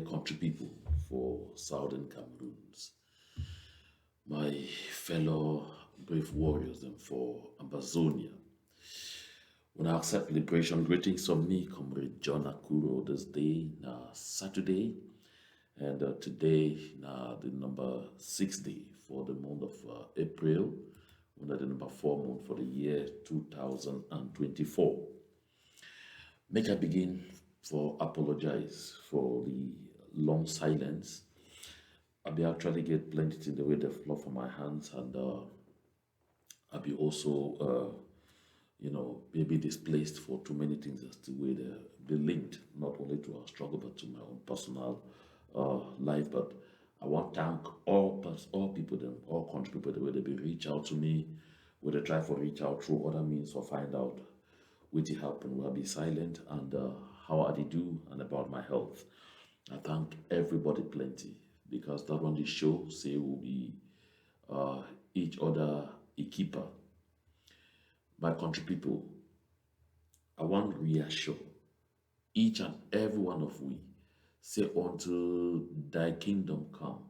country people for southern Cameroons, my fellow brave warriors and for Amazonia. When I accept liberation greetings from me, Comrade John Akuro, this day, now Saturday, and today, now the number 6 day for the month of April, the number 4 month for the year 2024. Make I begin for apologize for the long silence. I be actually get plenty in the way the flow from my hands, and I be also maybe displaced for too many things as to way they be linked not only to our struggle but to my own personal life. But I want to thank all people, them, all country people, the way they be reach out to me, where they try to reach out through other means or find out what happened, will I be silent, and how I did do, and about my health. I thank everybody plenty because that one the show say will be each other a keeper. My country people, I want to reassure each and every one of we, say until thy kingdom come.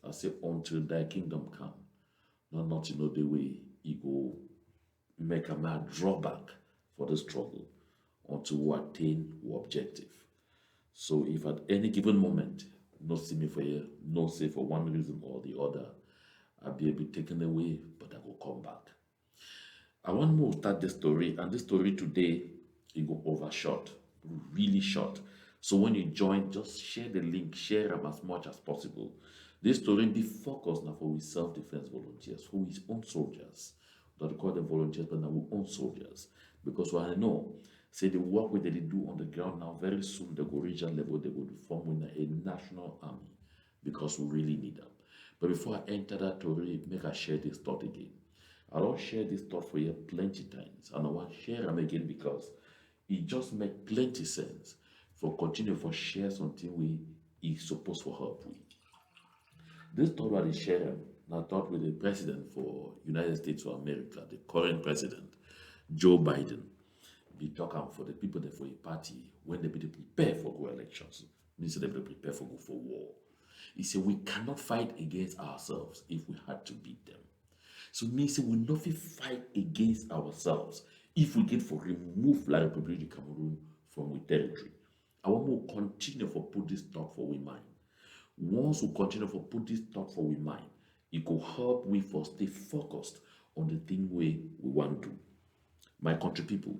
I say until thy kingdom come. Not to know the way you go make a man draw back for the struggle until we attain our objective. So if at any given moment, no see me for here, no say for one reason or the other, I'll be able taken away, but I will come back. I want to start the story, and this story today, it go overshot, really short. So when you join, just share the link, share them as much as possible. This story be focused now for we self-defense volunteers, for we own soldiers. Don't call them volunteers, but now we own soldiers. Because what I know, say the work where they do on the ground now, very soon they go regional level, they go to form a national army, because we really need them. But before I enter that story, make I share this thought again. I don't share this thought for you plenty times, and I want to share them again because it just make plenty sense for continue for share something we is supposed for help with. This thought what I share, I thought with the president for United States of America, the current president, Joe Biden, be talking for the people that for a party when they be prepare for go elections, means they be prepare for go for war. He said we cannot fight against ourselves if we had to beat them. So means we not fight against ourselves if we get for remove La Republic of Cameroon from our territory. I want to continue for put this thought for we mind. Once we continue for put this thought for we mind, it could help we for stay focused on the thing we want to do. My country people,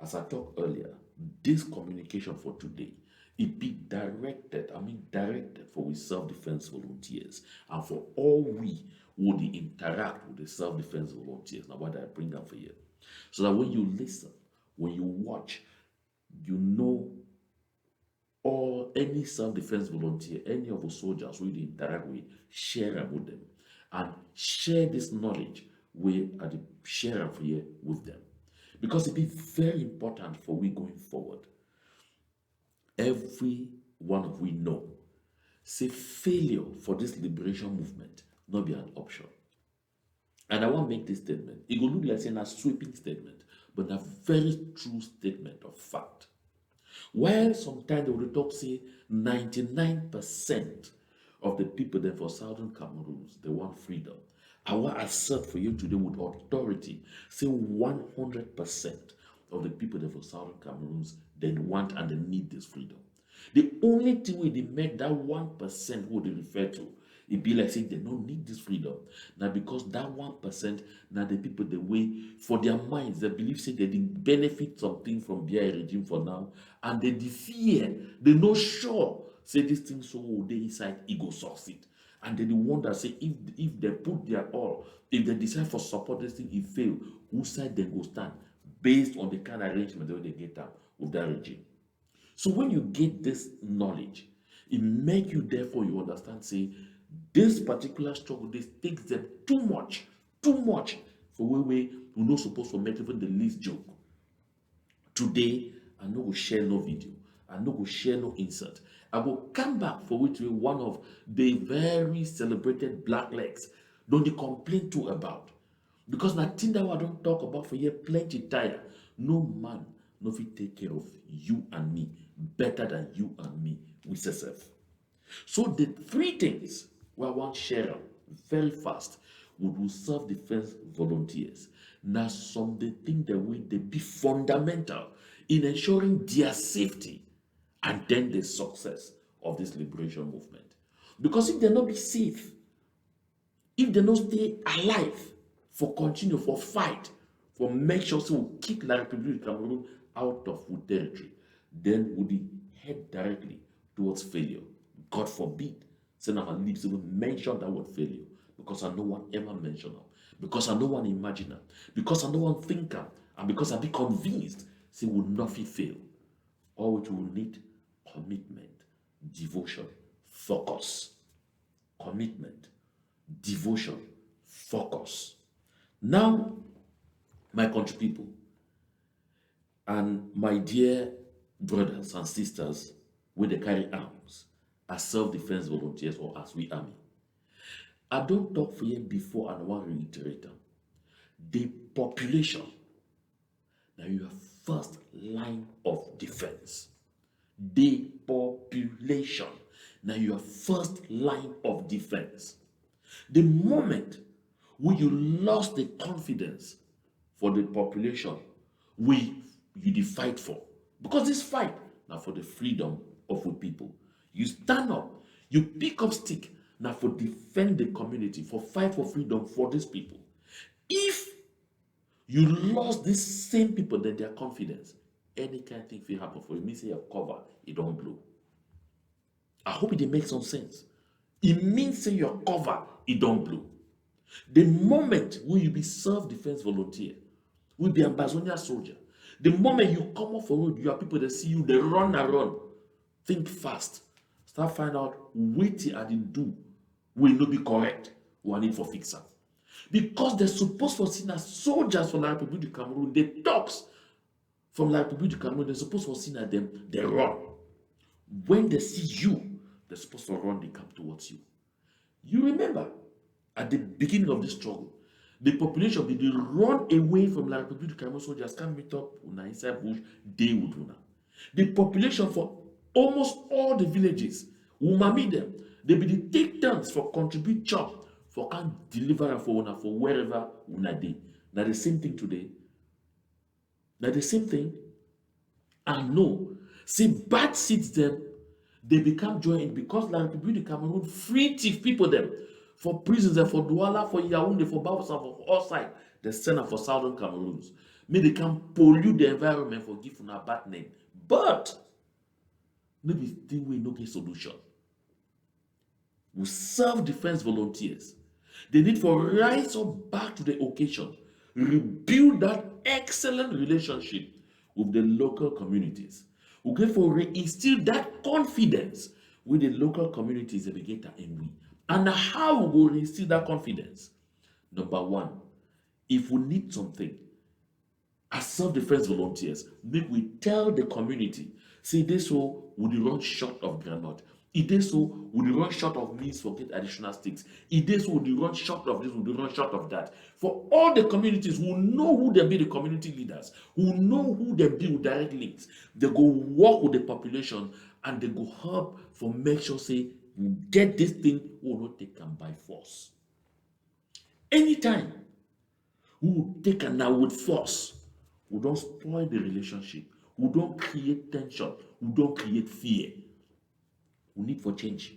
as I talked earlier, this communication for today, it be directed for we self-defense volunteers and for all we would interact with the self-defense volunteers. Now what I bring up for you. So that when you listen, when you watch, you know or any self-defense volunteer, any of the soldiers we interact with, share them with them. And share this knowledge with the share for you with them. Because it be very important for we going forward. Every one of we know, say failure for this liberation movement not be an option. And I want to make this statement. It will look like saying a sweeping statement, but a very true statement of fact. While sometimes they will talk say 99% of the people there for Southern Cameroons, they want freedom. I want to assert for you today with authority, say 100% of the people there for Southern Cameroons, they want and they need this freedom. The only thing we make that 1% who they refer to, it be like saying they don't need this freedom. Now because that 1%, now the people they way for their minds, they believe say they did benefit something from their regime for now, and they fear, they not sure, say this thing so they inside it go succeed. And then the one that say if they put their all, if they decide for support this thing, it fail, whose side they go stand based on the kind of arrangement that they get up with that regime. So when you get this knowledge, it make you therefore you understand, say, this particular struggle, this takes them too much for where we're not supposed to make even the least joke. Today, I no go share no video, I no go share no insert. I will come back for which we one of the very celebrated black legs don't they complain too about. Because nothing that I don't talk about for here plenty tire. No man no fit take care of you and me better than you and me with yourself. So the three things we want to share very fast would self-defense volunteers. Now some the thing that will they be fundamental in ensuring their safety and then the success of this liberation movement. Because if they not be safe, if they not stay alive for continue, for fight, for make sure so we kick La Republic of Cameroon out of our territory, then would head directly towards failure. God forbid. Say now my lips even mention that word failure. Because I no one ever mention it. Because I no one imagine it. Because I no one think it. And because I be convinced, say will nothing fail. All which will need commitment, devotion, focus. Commitment, devotion, focus. Now, my country people, and my dear brothers and sisters with the carry arms as self-defense volunteers or as we army, I don't talk for you before and I want to reiterate them. The population, now your first line of defense. The population, now your first line of defense. The moment when you lost the confidence for the population, you fight for. Because this fight now for the freedom of we people. You stand up, you pick up stick now for defend the community, for fight for freedom for these people. If you lost these same people, then their confidence, any kind of thing will happen for you. It means your cover, it don't blow. I hope it makes some sense. It means say your cover, it don't blow. The moment when you be self-defense volunteer, will be Ambazonia soldier. The moment you come off a road, you have people that see you, they run and run. Think fast. Start find out what I did do will not be correct. We need for fixer. Because they're supposed to see as soldiers from La Republic du Cameroon, the talks from La Republic du Cameroon, they're supposed to see at them, they run. When they see you, they're supposed to run, they come towards you. You remember, at the beginning of this struggle, the population did run away from La Republic du Cameroon soldiers, can meet up inside bush, they would run. The population for almost all the villages, we meet them, they be take turns for contribute chop, for can deliver for una for wherever una dey. Now the same thing today. Now the same thing. And no, see bad seeds them, they become joined because La Republic du Cameroon free thief people them for prisons and for Douala, for Yaoundé, for Bafoussam, for all sides. They send them for southern Cameroons. May they can pollute the environment for give a bad name. But maybe thing we no get solution. We self-defense volunteers. They need for rise up back to the occasion, rebuild that excellent relationship with the local communities. We get for reinstill that confidence with the local communities that we get and we. And how we will reinstill that confidence? Number one, if we need something, as self-defense volunteers, make we tell the community, say this so would run short of granite. It is so would run short of means for get additional sticks. It is so would run short of this, would run short of that. For all the communities who know who they be the community leaders, who know who they be with direct links, they go work with the population and they go help for make sure say we get this thing we will not take them by force. Anytime we will take them now with force, we don't spoil the relationship, we don't create tension, we don't create fear. We need for change.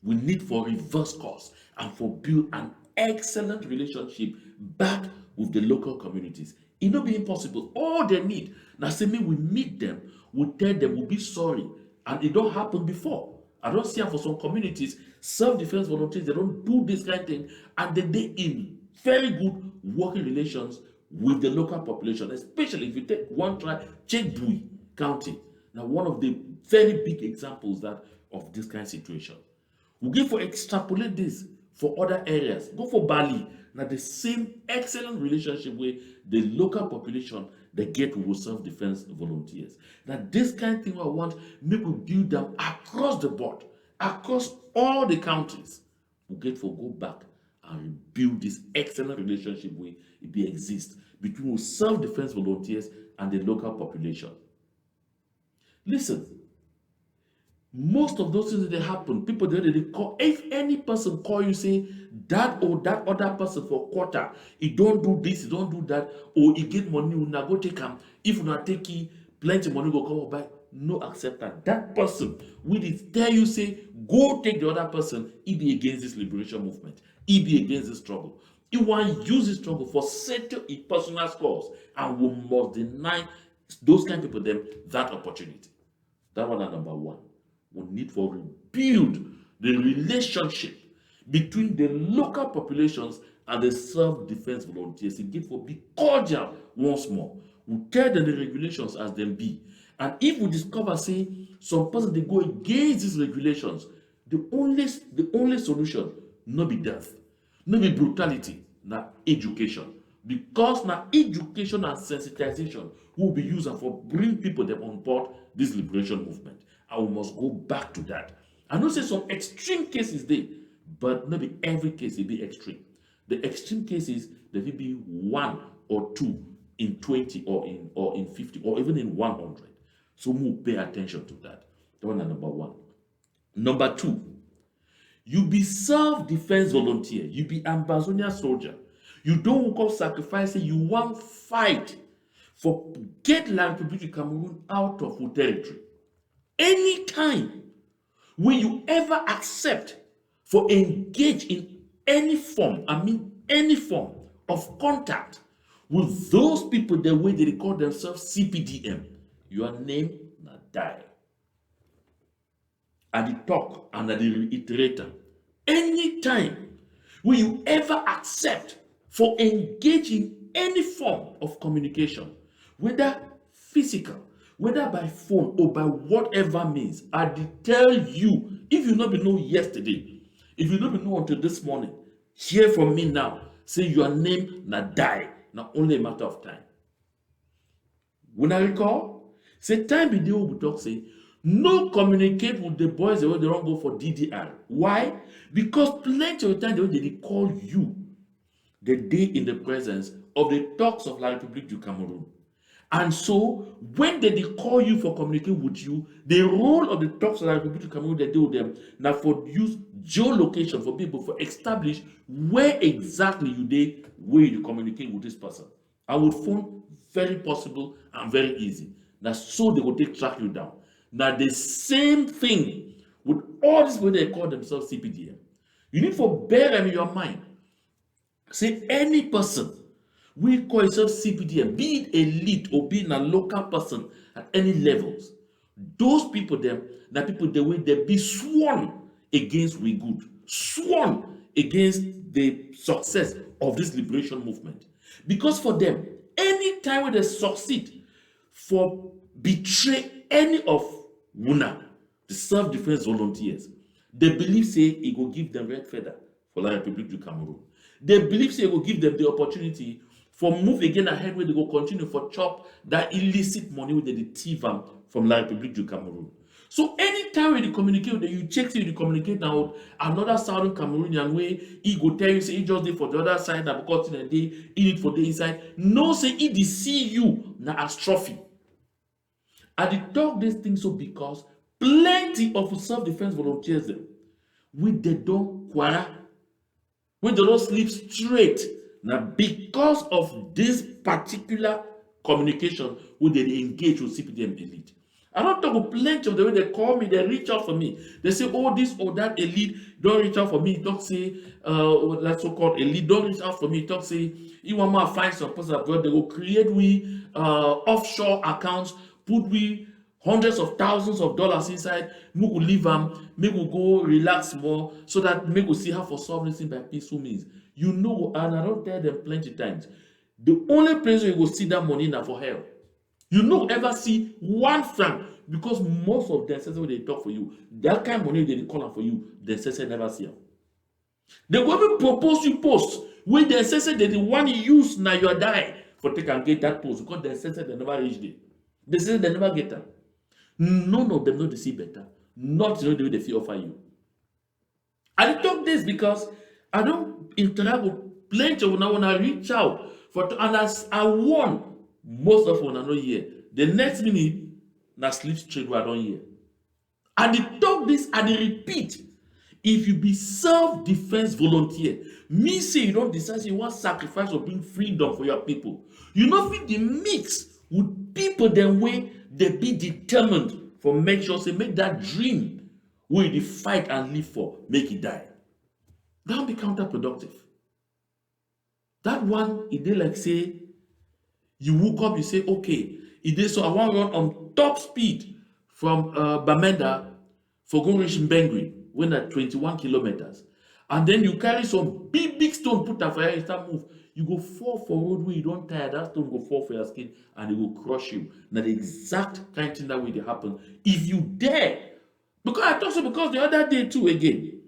We need for reverse course and for build an excellent relationship back with the local communities. It not be impossible. All they need, now say me we meet them, we tell them we'll be sorry, and it don't happen before. I don't see for some communities, self-defense volunteers, they don't do this kind of thing, and they in very good working relations with the local population, especially if you take one try, check Bui County. Now, one of the very big examples that of this kind of situation. We give for extrapolate this for other areas. Go for Bali. Now, the same excellent relationship with the local population they get with self-defense volunteers. Now, this kind of thing I want, make we build them across the board, across all the countries. We get for go back and build this excellent relationship where it be exist between self-defense volunteers and the local population. Listen, most of those things that they happen, people they call, if any person call you say that or that other person for quarter, he don't do this, he don't do that, or he get money, you now go take him. If you not take it, plenty money go come back. No accept that. That person will it tell you say go take the other person, he be against this liberation movement, he be against this struggle. He want use this struggle for settle his personal scores, and we must deny those kind of people them that opportunity. That one is number one. We need to rebuild the relationship between the local populations and the self-defense volunteers. It give for be cordial once more. We tell them the regulations as them be. And if we discover, say, some person they go against these regulations, the only solution no be death, no be brutality, na education. Because na education and sensitization will be used for bring people them on board this liberation movement. And we must go back to that. I know say some extreme cases there, but not be every case will be extreme. The extreme cases there will be one or two in 20 or in 50 or even in 100. So we pay attention to that. That one is number one. Number two, you be self-defense volunteer, you be Ambazonia soldier. You don't go sacrifice, you want fight for get La Republic of Cameroon out of your territory. Anytime when you ever accept for engage in any form, I mean any form of contact with those people the way they call themselves CPDM, your name na die. At the talk and at the reiterator. Anytime when you ever accept for engage in any form of communication, whether physical, whether by phone or by whatever means, I did tell you, if you not be know yesterday, if you not be know until this morning, hear from me now, say your name na die, now only a matter of time. When I recall, say time be there we talk say, no communicate with the boys the way they don't go for DDR. Why? Because plenty of time they call you the day in the presence of the talks of La République du Cameroon. And so, when they call you for communicating with you, the role of the talks of La République du Cameroon they do with them now for use geolocation for people for establish where exactly you did where you communicate with this person. I would phone very possible and very easy. Now so they will take track you down. Now the same thing with all these people they call themselves CPDM. You need to bear them in your mind. Say any person we call yourself CPDM, be it elite or being a local person at any levels, those people them, that people the way they be sworn against we good, sworn against the success of this liberation movement. Because for them, any time when they succeed for betray any of WUNA, the self-defense volunteers, they believe say it will give them red feather for La République du Cameroon. They believe say it will give them the opportunity for move again ahead where they go continue for chop that illicit money with the thief from La République du Cameroon. So anytime when you communicate with them, you check say you communicate now with another southern Cameroonian way, he go tell you say he just did for the other side that because in a day, he need for the inside. No say he dey see you na as trophy. I did talk this thing so because plenty of self-defense volunteers them, with they don't quarrel, when they don't sleep straight. Now, because of this particular communication, when they engage with CPDM elite, I don't talk with plenty of the way they call me, they reach out for me. They say, oh, this or that elite, don't reach out for me. Don't say, that so-called elite, don't reach out for me. Don't say, you want to find some person abroad, they will create we offshore accounts, put we hundreds of thousands of dollars inside, make we leave them, make we go relax more, so that make we see how for solve this thing by peaceful means. You know, and I don't tell them plenty times, the only place where you go see that money now for hell. You no ever see 1 franc because most of them say when they talk for you, that kind of money they call out for you, they say never see them. They go even propose you post when they say they the one you use now you are dying for take and get that post because they say they never reach there. They say they never get that. None of them know they see better. Not know the way they feel offer you. I talk this because I don't interact with plenty of when I reach out for and as I warn most of when I know here. The next minute na sleep straight wey I don hear. I dey talk this, I dey repeat. If you be self-defense volunteer, mean say you don decide say you wan sacrifice or bring freedom for your people. You no fit dey mix with people dem wey dey be determined for make sure say make that dream wey you dey fight and live for make e die. That one be counterproductive. That one e dey like say you woke up, you say, okay, e dey so I wan run on top speed from Bamenda for go reach Mbengui, wey na 21 kilometers. And then you carry some big stone, put am for here, you start move. You go fall for road where you don tire, that stone go fall for your skin and e go crush you. Na the exact kind thing that way dey happen if you dare. Because I talk so, because the other day too again,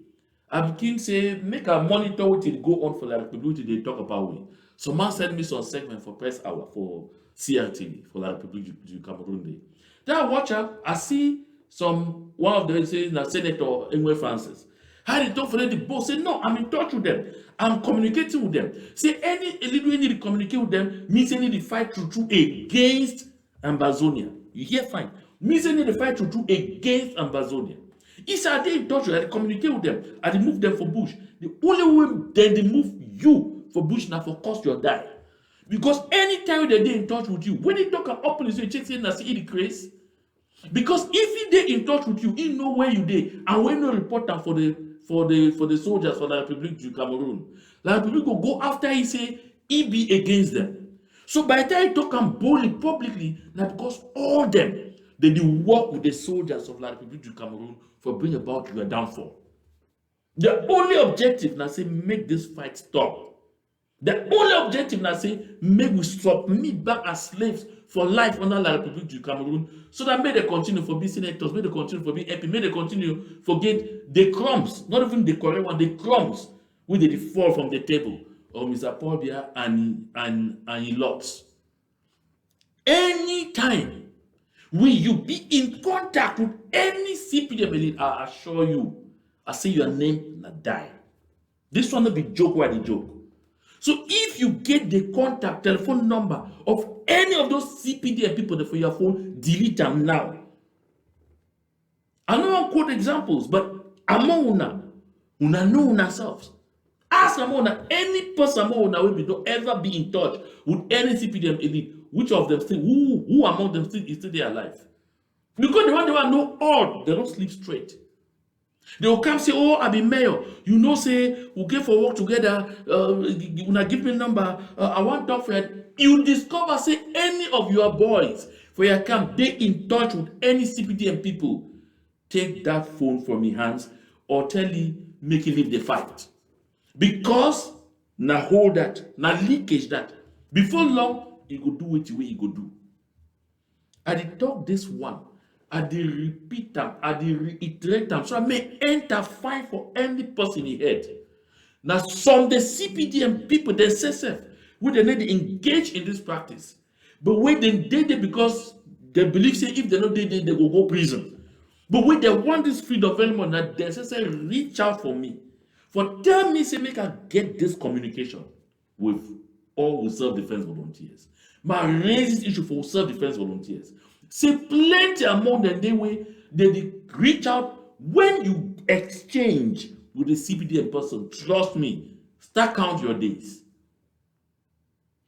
I begin say make I monitor wetin dey go on for La République, wetin dey talk about we. Some man send me some segment for press hour for CRTV for La République du Cameroon day. Then I watch am, I see one of them say na Senator Enwe Francis. How they talk for them, the boss say no, I'm in touch with them. I'm communicating with them. Say any leader need to communicate with them, means they need to fight through against Ambazonia. You hear fine? Means they need to fight through against Ambazonia. If I dey in touch with them, I communicate with them, I move them for bush. The only way then they move you for bush now for cost your die. Because anytime they dey in touch with you, when they talk and openly say check say na see the craze. Because if he dey in touch with you, he know where you dey, and when you report am for the soldiers for La République du Cameroon, La République will go after he say he be against them. So by the time he talk am boldly publicly, na because all them they dey work with the soldiers of La République du Cameroon for bring about your downfall. The only objective na say make this fight stop. The only objective na say make we submit back as slaves for life under La République du Cameroon, so that may they continue for being senators, may they continue for being MP, may they continue for get the crumbs, not even the correct one, the crumbs wey dey fall from the table of Mr. Paul Biya and his lots. Anytime you be in contact with any CPDM elite, I assure you, I say your name na die. This one no be joke where they joke. So if you get the contact telephone number of any of those CPDM people for your phone, delete them now. I don't want to quote examples, but among una know una selves. Ask among any person among una will ever be in touch with any CPDM elite. Which of them still, who among them is still there alive? Because the one they want know all, they don't sleep straight. They will come say, oh, I be mayor. You know, say, we go for work together. Una give me number. I want to talk for it. You discover, say, any of your boys for your camp, they in touch with any CPDM people. Take that phone from your hands or tell you, make you leave the fight. Because, now hold that, now leakage that. Before long, you go do what you go do. I did talk this one. I dey repeat them, I dey reiterate them, so I may enter fine for any person in head. Now, some the CPDM people themselves, they need to engage in this practice, but when they did it because they believe say if they don't did it, they will go prison. But when they want this freedom very much, now they say reach out for me, for tell me say make I get this communication with all self-defense volunteers. My raise this issue for self-defense volunteers. Say plenty among them they reach out when you exchange with the CPDM person. Trust me, start count your days.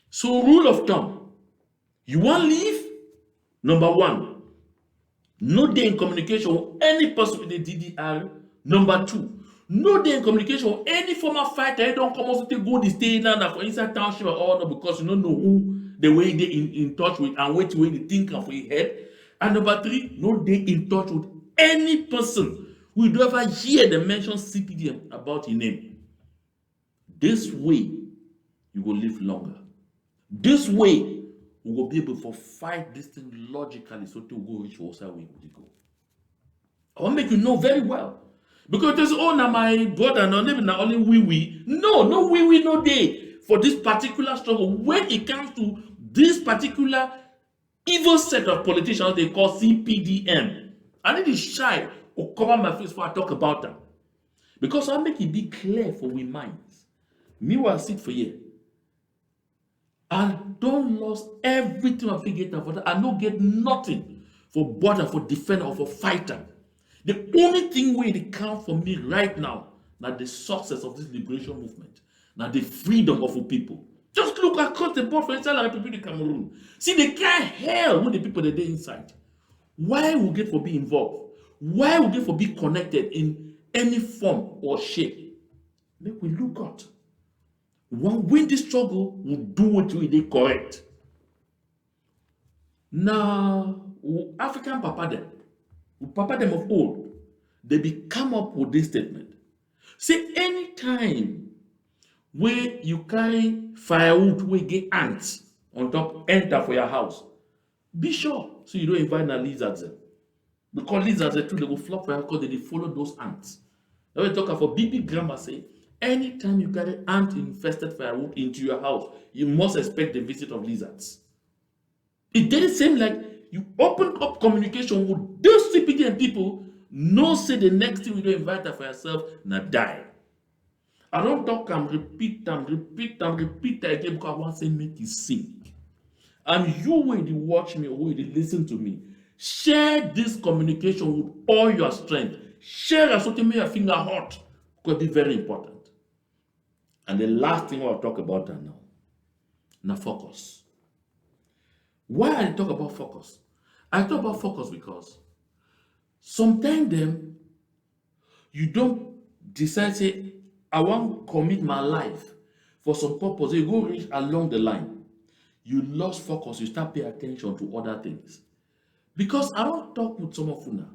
So rule of thumb, you want leave? Number one, no day in communication with any person with the DDR. Number two, no day in communication with any former fighter. You don't come out to go the stay now for inside township or all, no, because you don't know who the way they in touch with and what way they think of your head. And number three, no they in touch with any person who will ever hear them mention CPDM about your name. This way, you will live longer. This way, we will be able to fight this thing logically so to go reach where we go. I want to make you know very well. Because there's oh now my brother, no, not only we. No we no day for this particular struggle. When it comes to this particular evil set of politicians they call CPDM, I need to shy or cover my face before I talk about them. Because I make it be clear for we minds. Me will sit for you. I don't lose everything I forget about that. I don't get nothing for border, for defender, or for fighter. The only thing wey dey count for me right now na the success of this liberation movement, na the freedom of our people. Just look across the board for inside la Republic of Cameroon. See the kind hell wey the people dey dey inside. Why we get for be involved? Why we get for be connected in any form or shape? Make we look out. We wan win this struggle, we do what we dey correct. Na African papa dem of old, they be come up with this statement. Say anytime wey you carry firewood wey get ants on top enter for your house, be sure so you don't invite na lizards dem. Because lizards too, they go flop for your because they dey follow those ants. Now we talk for big grammar say, anytime you carry ant infested firewood into your house, you must expect the visit of lizards. It dey same like you open up communication with those CPD people, no say the next thing you don't invite for yourself, na die. I don't talk and repeat again because I want to say make you sink. And you wey dey watch me or wey dey listen to me, share this communication with all your strength. Share as something make your finger hot. Could be very important. And the last thing I'll talk about that now, na focus. Why I talk about focus? I talk about focus because sometimes them you don't decide say I want to commit my life for some purpose. You go reach along the line, you lost focus. You start pay attention to other things. Because I don't talk with some of you now.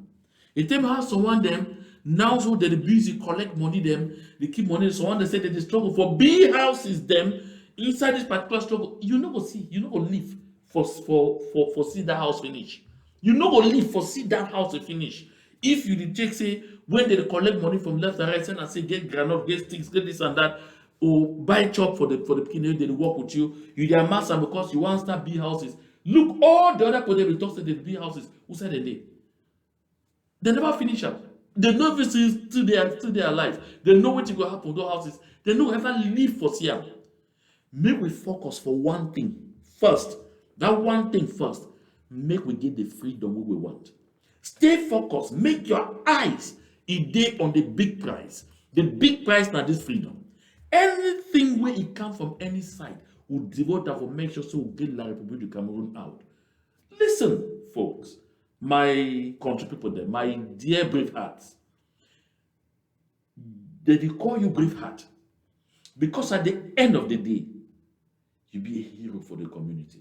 It tell me how someone them now so they busy collect money them, they keep money. Someone they say that they struggle for big houses them inside this particular struggle. You no go see, you no go live for see that house finish. You no go live for see that house finish. If you did take say when they collect money from left and right, and say get granite, get sticks, get this and that, or buy chop for the beginning, they work with you. You their master because you want to start big houses. Look, all the other people they talk say they big houses. Who said they? They never finish up. They know if it's still they are alive. They know what will happen to those houses. They know ever live for Siam. Make we focus for one thing first. That one thing first. Make we get the freedom we want. Stay focused. Make your eyes a day on the big prize. The big prize now this freedom. Anything where it come from any side will devote that for make sure so we get La Republic of Cameroon out. Listen, folks, my country people there, my dear brave hearts. They call you brave heart because at the end of the day, you be a hero for the community.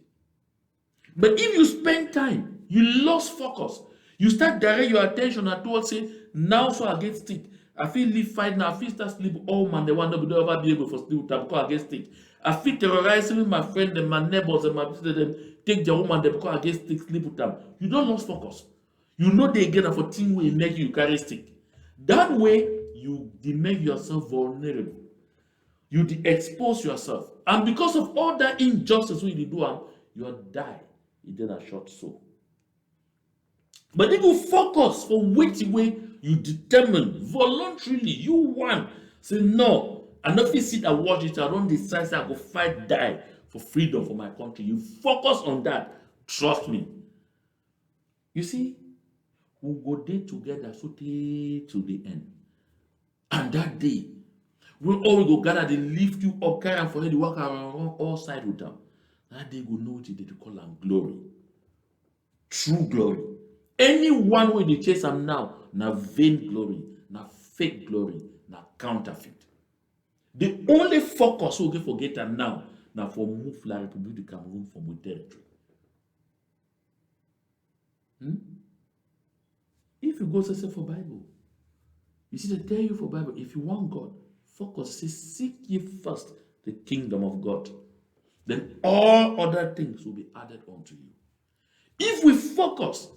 But if you spend time, you lost focus, you start direct your attention towards say, now so I get stick. I feel live fight now, I feel start sleep all man, they want to ever be able to sleep because I get stick. I feel terrorizing my friend and my neighbors and my visitor them take their woman because I get stick, sleep with them. You don't lose focus. You know they again for thing will make you carry stick. That way you make yourself vulnerable. You expose yourself. And because of all that injustice we do, you die. It then a short soul. But if you focus for which way you determine voluntarily, you want say no, I not sit and watch it. I don't decide say I go fight, die for freedom for my country. You focus on that. Trust me. You see, we'll go there together so to the end. And that day, we'll all go gather, they lift you up, carry and for you to walk around all sides with them. That day, we'll know what they call them glory. True glory. Anyone when they chase them now, na vain glory, na fake glory, na counterfeit. The only focus we forget them now, now for move La Republic of Cameroon from our territory. If you go say for Bible, you see they tell you for Bible, if you want God, focus, say seek ye first the kingdom of God. Then all other things will be added unto you. If we focus,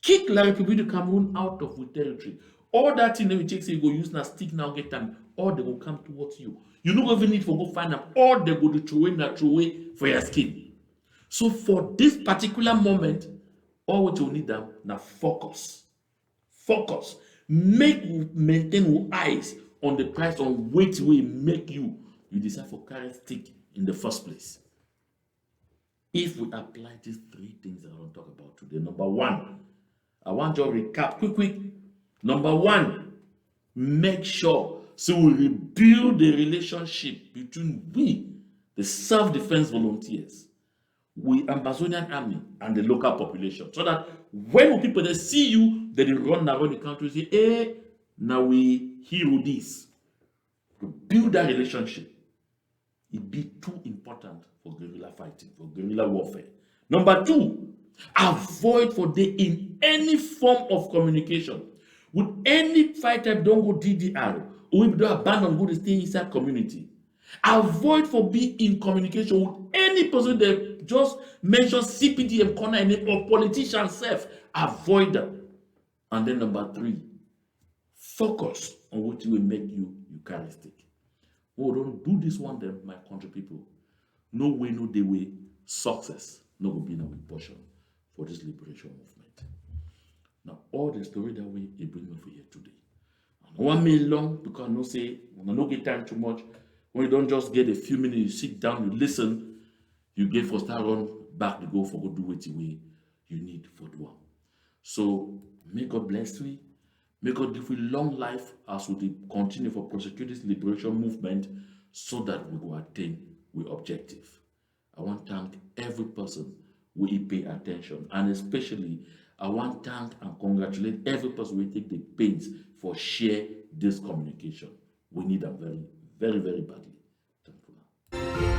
kick La Republic of Cameroon out of our territory, all that thing that we take say you go use now stick now get them, all they will come towards you. You don't even need to go find them, all they go to throw away for your skin. So for this particular moment, all what you need them now focus. Focus. Maintain your eyes on the price on which will make you decide for carry stick in the first place. If we apply these three things I want to talk about today, number one, I want to recap quick. Number one, make sure so we rebuild the relationship between we, the self-defense volunteers, we Amazonian army and the local population. So that when people they see you, they run around the country and say, hey, now we hero this. To build that relationship, it be too important for guerrilla fighting, for guerrilla warfare. Number two, avoid for day in any form of communication with any fighter. Don't go DDR or if don't abandon, go to stay inside community. Avoid for be in communication with any person that just mention CPDM corner name or politician self. Avoid them. And then number three, focus on what will make you Eucharistic. Oh, don't do this one, then, my country people. No way, no day way. Success no will be no portion for this liberation movement. Now, all the story that we bring me for here today. And I want me long because I know say when I don't get time too much. When you don't just get a few minutes, you sit down, you listen, you get for start run back to go for go do what you need for do. So may God bless you. May God give you long life as we continue for prosecute this liberation movement so that we will attain our objective. I want to thank every person who pay attention, and especially I want to thank and congratulate every person who take the pains for share this communication. We need them very, very, very badly. Thank you.